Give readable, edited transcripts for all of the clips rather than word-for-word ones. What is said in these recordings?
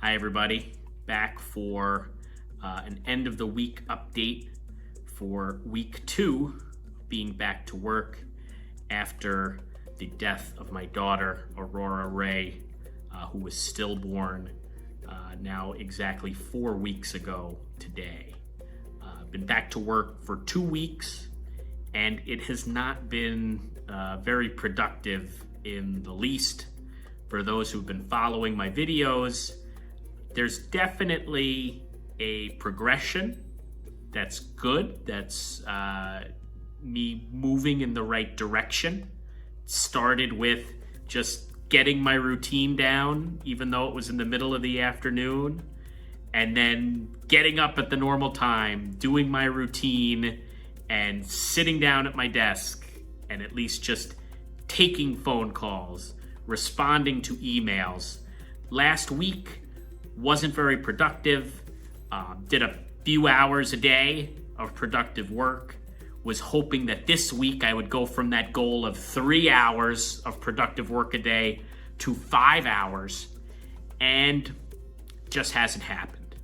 Hi everybody, back for an end of the week update for week 2, being back to work after the death of my daughter, Aurora Rae, who was stillborn now exactly 4 weeks ago today. Been back to work for 2 weeks, and it has not been very productive in the least. For those who've been following my videos, there's definitely a progression that's good. That's me moving in the right direction. Started with just getting my routine down, even though it was in the middle of the afternoon, and then getting up at the normal time, doing my routine, and sitting down at my desk, and at least just taking phone calls, responding to emails. Last week wasn't very productive. Did a few hours a day of productive work. Was hoping that this week I would go from that goal of 3 hours of productive work a day to 5 hours, and just hasn't happened.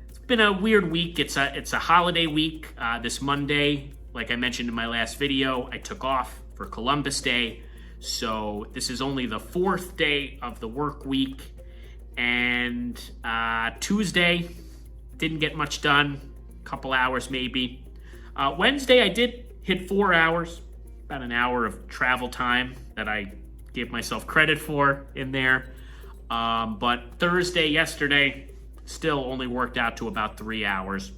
It's been a weird week. It's a holiday week. This Monday, like I mentioned in my last video, I took off for Columbus Day. So this is only the 4th day of the work week, and Tuesday didn't get much done, a couple hours maybe. Wednesday I did hit 4 hours, about an hour of travel time that I gave myself credit for in there. But Thursday, yesterday, still only worked out to about 3 hours.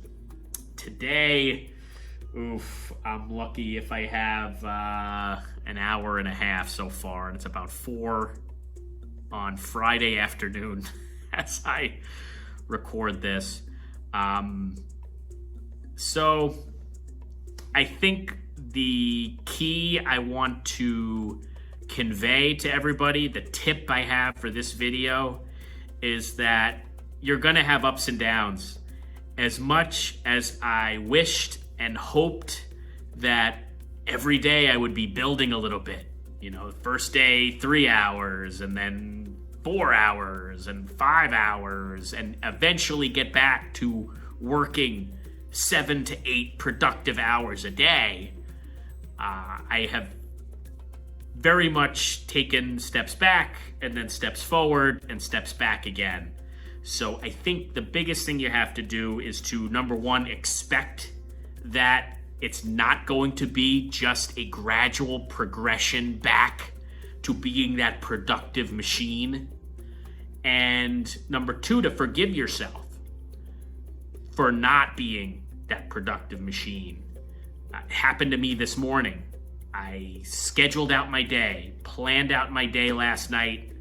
Today, I'm lucky if I have an hour and a half so far, and it's about 4 on Friday afternoon as I record this. So I think the key I want to convey to everybody, the tip I have for this video, is that you're gonna have ups and downs. As much as I wished and hoped that every day I would be building a little bit. You know, first day 3 hours, and then 4 hours, and 5 hours, and eventually get back to working 7 to 8 productive hours a day. I have very much taken steps back, and then steps forward, and steps back again. So I think the biggest thing you have to do is to, number one, expect that it's not going to be just a gradual progression back to being that productive machine. And number two, to forgive yourself for not being that productive machine. It happened to me this morning. I scheduled out my day, planned out my day last night.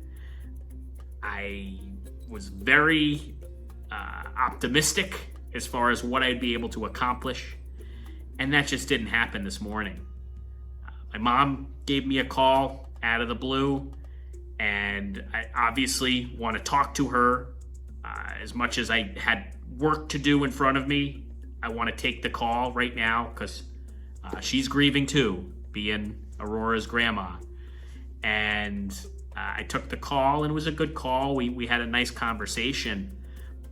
I was very optimistic as far as what I'd be able to accomplish. And that just didn't happen this morning. My mom gave me a call out of the blue, and I obviously want to talk to her. As much as I had work to do in front of me, I want to take the call right now because she's grieving too, being Aurora's grandma. And I took the call, and it was a good call. We had a nice conversation,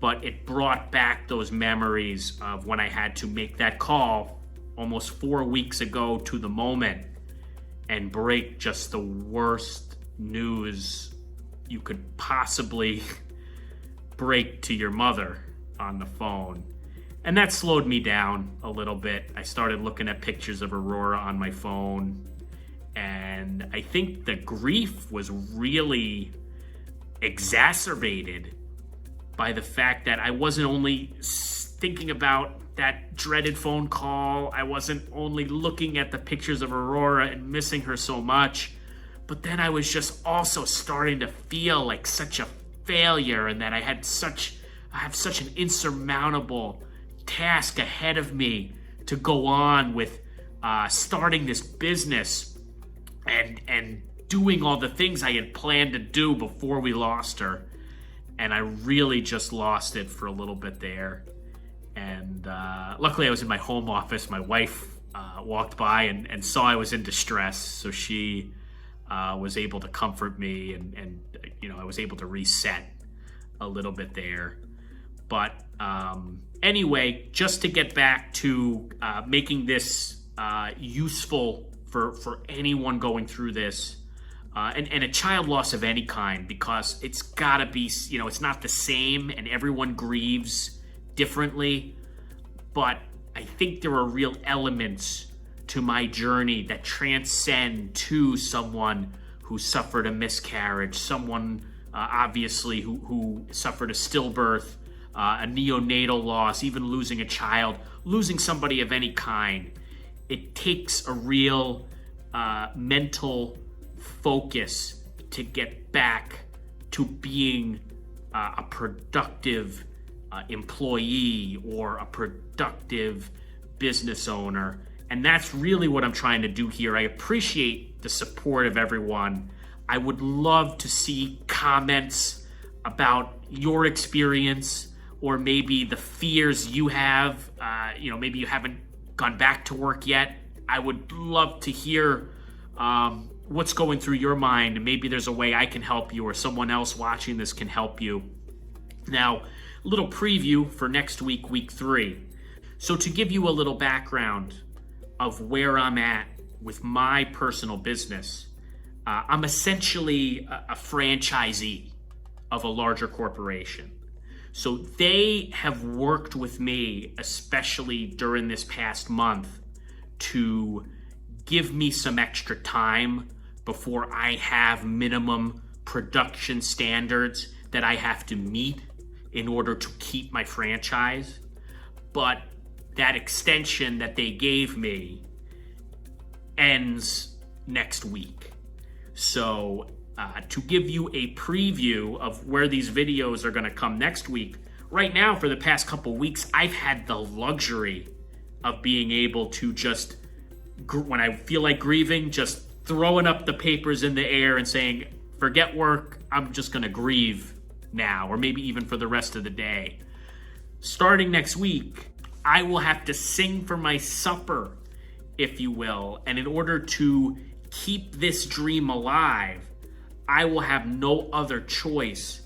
but it brought back those memories of when I had to make that call almost 4 weeks ago to the moment and break just the worst news you could possibly break to your mother on the phone. And that slowed me down a little bit. I started looking at pictures of Aurora on my phone, and I think the grief was really exacerbated by the fact that I wasn't only thinking about that dreaded phone call, I wasn't only looking at the pictures of Aurora and missing her so much, but then I was just also starting to feel like such a failure, and that I have such an insurmountable task ahead of me to go on with starting this business and doing all the things I had planned to do before we lost her. And I really just lost it for a little bit there. And luckily I was in my home office. My wife walked by and saw I was in distress, so she was able to comfort me, and I was able to reset. a little bit there. But anyway, just to get back to making this useful for anyone going through this, and a child loss of any kind, because it's gotta be, it's not the same and everyone grieves differently. But I think there are real elements to my journey that transcend to someone who suffered a miscarriage, someone obviously who suffered a stillbirth, a neonatal loss, even losing a child, losing somebody of any kind. It takes a real mental focus to get back to being a productive employee or a productive business owner. And that's really what I'm trying to do here. I appreciate the support of everyone. I would love to see comments about your experience, or maybe the fears you have. Maybe you haven't gone back to work yet. I would love to hear what's going through your mind. Maybe there's a way I can help you, or someone else watching this can help you. Now, a little preview for next week, week 3. So to give you a little background of where I'm at with my personal business, I'm essentially a franchisee of a larger corporation. So they have worked with me, especially during this past month, to give me some extra time before I have minimum production standards that I have to meet in order to keep my franchise. But that extension that they gave me ends next week. So to give you a preview of where these videos are going to come next week, right now for the past couple weeks, I've had the luxury of being able to just, when I feel like grieving, just throwing up the papers in the air and saying, forget work, I'm just going to grieve now, or maybe even for the rest of the day. Starting next week, I will have to sing for my supper, if you will. And in order to keep this dream alive, I will have no other choice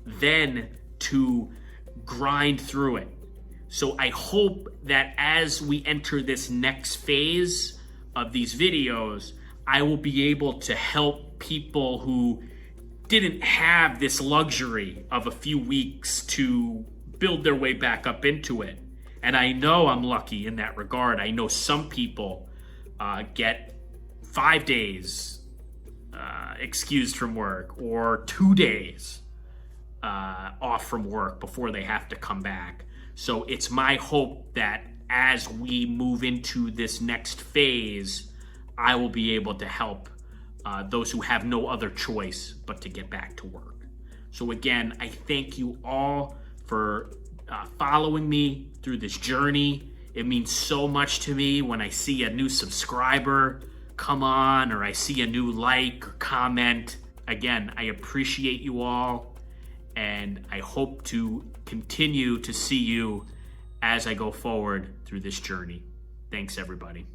than to grind through it. So I hope that as we enter this next phase of these videos, I will be able to help people who didn't have this luxury of a few weeks to build their way back up into it. And I know I'm lucky in that regard. I know some people get 5 days excused from work, or 2 days off from work before they have to come back. So it's my hope that as we move into this next phase, I will be able to help those who have no other choice but to get back to work. So again, I thank you all for following me through this journey. It means so much to me when I see a new subscriber come on, or I see a new like or comment. Again, I appreciate you all, and I hope to continue to see you as I go forward through this journey. Thanks, everybody.